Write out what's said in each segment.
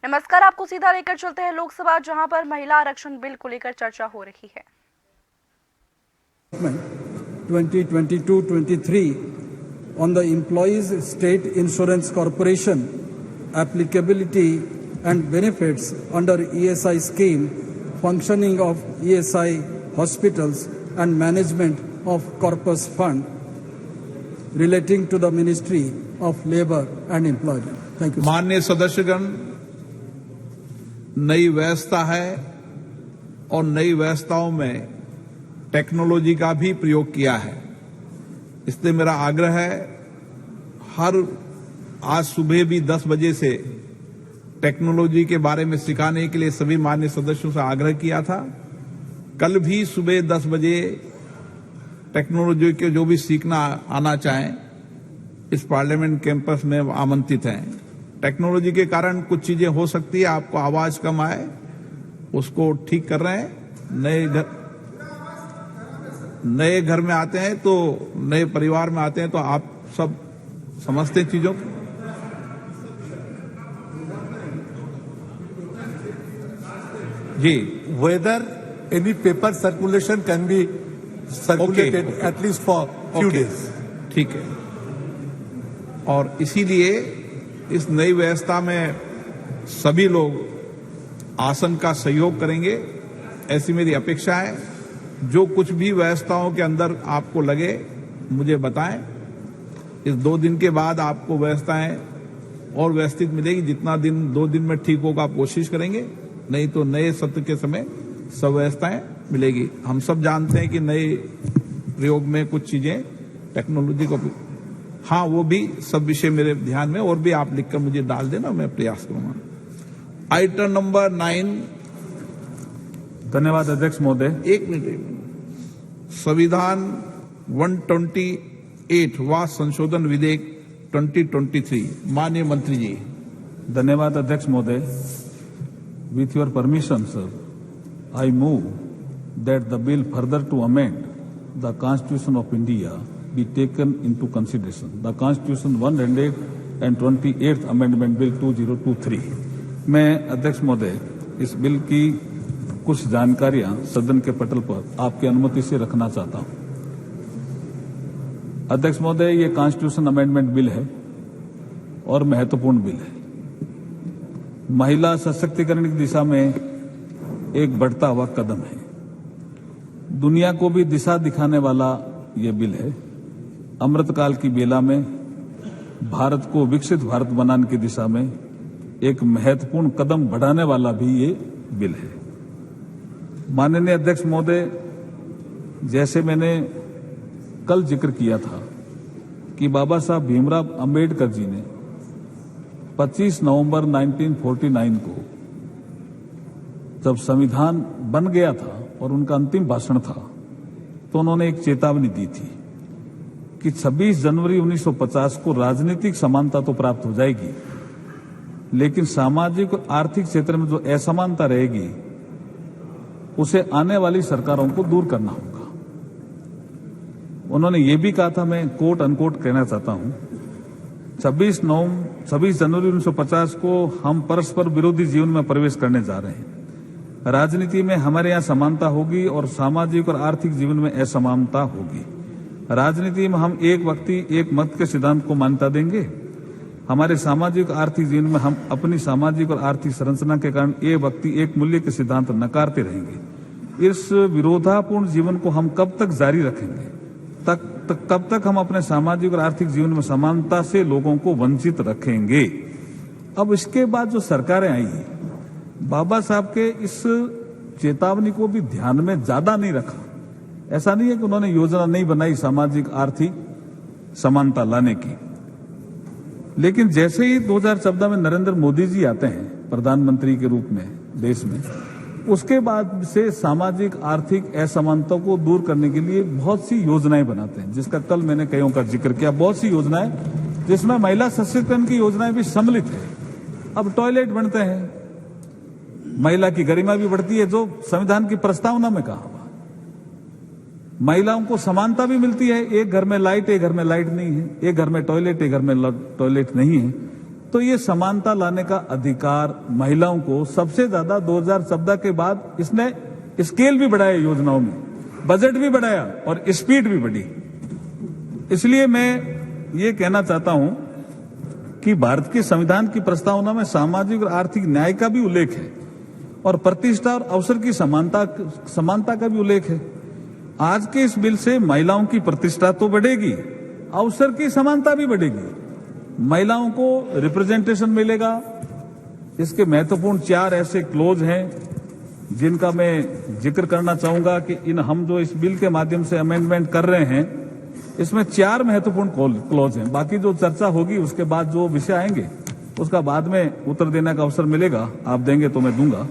नमस्कार, आपको सीधा लेकर चलते हैं लोकसभा, जहां पर महिला आरक्षण बिल को लेकर चर्चा हो रही है। 2022-23 on the Employees State Insurance Corporation applicability and benefits under ESI scheme, functioning of ESI hospitals and management of corpus fund relating to the Ministry of Labour and Employment. Thank you. माननीय सदस्यगण, नई व्यवस्था है और नई व्यवस्थाओं में technology का भी प्रयोग किया है। इसलिए मेरा आग्रह है, आज सुबह भी 10 बजे से टेक्नोलॉजी के बारे में सिखाने के लिए सभी माननीय सदस्यों से आग्रह किया था। कल भी सुबह 10 बजे टेक्नोलॉजी के जो भी सीखना आना चाहें इस पार्लियामेंट कैंपस में आमंत्रित हैं। टेक्नोलॉजी के कारण कुछ चीजें हो सकती है, आपको आवाज कम आए, उसको ठीक कर रहे हैं। नए घर में आते हैं तो नए परिवार में आते हैं तो आप सब समझते हैं चीजों को। जी, whether any paper circulation can be circulated at least for few days. ठीक है। और इसीलिए इस नई व्यवस्था में सभी लोग आसन का सहयोग करेंगे, ऐसी मेरी अपेक्षा है। जो कुछ भी व्यवस्थाओं के अंदर आपको लगे मुझे बताएं। इस 2 दिन के बाद आपको व्यवस्थाएं और व्यवस्थित मिलेगी। जितना दिन 2 दिन में ठीक होगा आप कोशिश करेंगे, नहीं तो नए सत्र के समय सब व्यवस्थाएं मिलेगी। हम सब जानते हैं कि नए प्रयोग में कुछ चीजें टेक्नोलॉजी को, हाँ, वो भी सब विषय मेरे ध्यान में, और भी आप लिखकर मुझे डाल देना, मैं प्रयास करूंगा। Item number 9। धन्यवाद अध्यक्ष महोदय। एक मिनट। संविधान 128 व संशोधन विधेयक 2023। माननीय मंत्री जी। धन्यवाद अध्यक्ष महोदय। With your permission sir, I move that the bill further to amend the Constitution of India be taken into consideration. The Constitution 128th Amendment Bill 2023। मैं अध्यक्ष महोदय इस बिल की कुछ जानकारियां सदन के पटल पर आपकी अनुमति से रखना चाहता हूं। अध्यक्ष महोदय, ये कॉन्स्टिट्यूशन अमेंडमेंट बिल है और महत्वपूर्ण बिल है। महिला सशक्तिकरण की दिशा में एक बढ़ता हुआ कदम है। दुनिया को भी दिशा दिखाने वाला ये बिल है। अमृतकाल की बेला में भारत को विकसित भारत बनाने की दिशा में एक महत्वपूर्ण कदम बढ़ाने वाला भी ये बिल है। माननीय अध्यक्ष महोदय, जैसे मैंने कल जिक्र किया था कि बाबा साहब भीमराव अंबेडकर जी ने 25 नवंबर 1949 को जब संविधान बन गया था और उनका अंतिम भाषण था तो उन्होंने एक चेतावनी दी थी कि 26 जनवरी 1950 को राजनीतिक समानता तो प्राप्त हो जाएगी, लेकिन सामाजिक और आर्थिक क्षेत्र में जो असमानता रहेगी उसे आने वाली सरकारों को दूर करना होगा। उन्होंने ये भी कहा था, मैं कोट अनकोट कहना चाहता हूं, 26 जनवरी 1950 को हम परस्पर विरोधी जीवन में प्रवेश करने जा रहे हैं। राजनीति में हमारे यहाँ समानता होगी और सामाजिक और आर्थिक जीवन में असमानता होगी। राजनीति में हम एक व्यक्ति एक मत के सिद्धांत को मान्यता देंगे। हमारे सामाजिक आर्थिक जीवन में हम अपनी सामाजिक और आर्थिक संरचना के कारण एक व्यक्ति एक मूल्य के सिद्धांत नकारते रहेंगे। इस विरोधापूर्ण जीवन को हम कब तक जारी रखेंगे? कब तक हम अपने सामाजिक और आर्थिक जीवन में समानता से लोगों को वंचित रखेंगे? अब इसके बाद जो सरकारें आई, बाबा साहब के इस चेतावनी को भी ध्यान में ज्यादा नहीं रखा। ऐसा नहीं है कि उन्होंने योजना नहीं बनाई सामाजिक आर्थिक समानता लाने की, लेकिन जैसे ही 2014 में नरेंद्र मोदी जी आते हैं प्रधानमंत्री के रूप में देश में, उसके बाद से सामाजिक आर्थिक असमानता को दूर करने के लिए बहुत सी योजनाएं बनाते हैं, जिसका कल मैंने कईयों का जिक्र किया। बहुत सी योजनाएं जिसमें महिला सशक्तिकरण की योजनाएं भी सम्मिलित है। अब टॉयलेट बनते हैं, महिला की गरिमा भी बढ़ती है, जो संविधान की प्रस्तावना में कहा। महिलाओं को समानता भी मिलती है, एक घर में लाइट, एक घर में लाइट नहीं है, एक घर में टॉयलेट, एक घर में टॉयलेट नहीं है। तो ये समानता लाने का अधिकार महिलाओं को सबसे ज्यादा 2014 के बाद इसने स्केल भी बढ़ाया, योजनाओं में बजट भी बढ़ाया और स्पीड भी बढ़ी। इसलिए मैं ये कहना चाहता हूं कि भारत के संविधान की प्रस्तावना में सामाजिक और आर्थिक न्याय का भी उल्लेख है और प्रतिष्ठा और अवसर की समानता का भी उल्लेख है। आज के इस बिल से महिलाओं की प्रतिष्ठा तो बढ़ेगी, अवसर की समानता भी बढ़ेगी, महिलाओं को रिप्रेजेंटेशन मिलेगा। इसके महत्वपूर्ण 4 ऐसे क्लोज हैं जिनका मैं जिक्र करना चाहूंगा कि हम जो इस बिल के माध्यम से अमेंडमेंट कर रहे हैं, इसमें 4 महत्वपूर्ण क्लोज हैं। बाकी जो चर्चा होगी उसके बाद जो विषय आएंगे उसका बाद में उत्तर देने का अवसर मिलेगा, आप देंगे तो मैं दूंगा।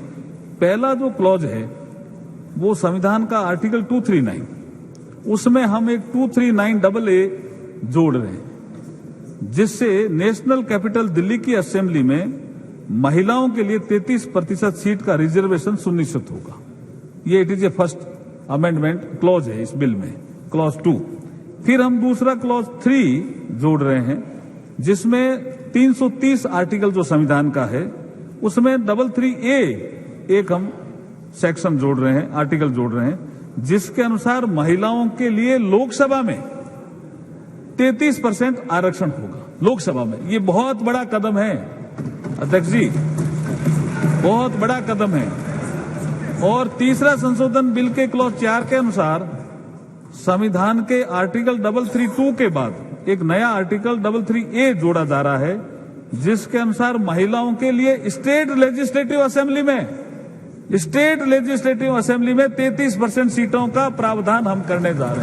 पहला जो क्लॉज है वो संविधान का आर्टिकल 239, उसमें हम एक 239AA जोड़ रहे हैं, जिससे नेशनल कैपिटल दिल्ली की असेंबली में महिलाओं के लिए 33% सीट का रिजर्वेशन सुनिश्चित होगा। ये it is a first amendment clause है इस बिल में, क्लॉज 2। फिर हम दूसरा क्लॉज 3 जोड़ रहे हैं, जिसमें 330 आर्टिकल जो संविधान का है उसमें 33A एक हम सेक्शन जोड़ रहे हैं, आर्टिकल जोड़ रहे हैं, जिसके अनुसार महिलाओं के लिए लोकसभा में 33% आरक्षण होगा। लोकसभा में ये बहुत बड़ा कदम है अध्यक्ष जी, बहुत बड़ा कदम है। और तीसरा संशोधन बिल के क्लॉज 4 के अनुसार संविधान के आर्टिकल 332 के बाद एक नया आर्टिकल 33A जोड़ा जा रहा है, जिसके अनुसार महिलाओं के लिए स्टेट लेजिस्लेटिव असेंबली में 33% सीटों का प्रावधान हम करने जा रहे हैं।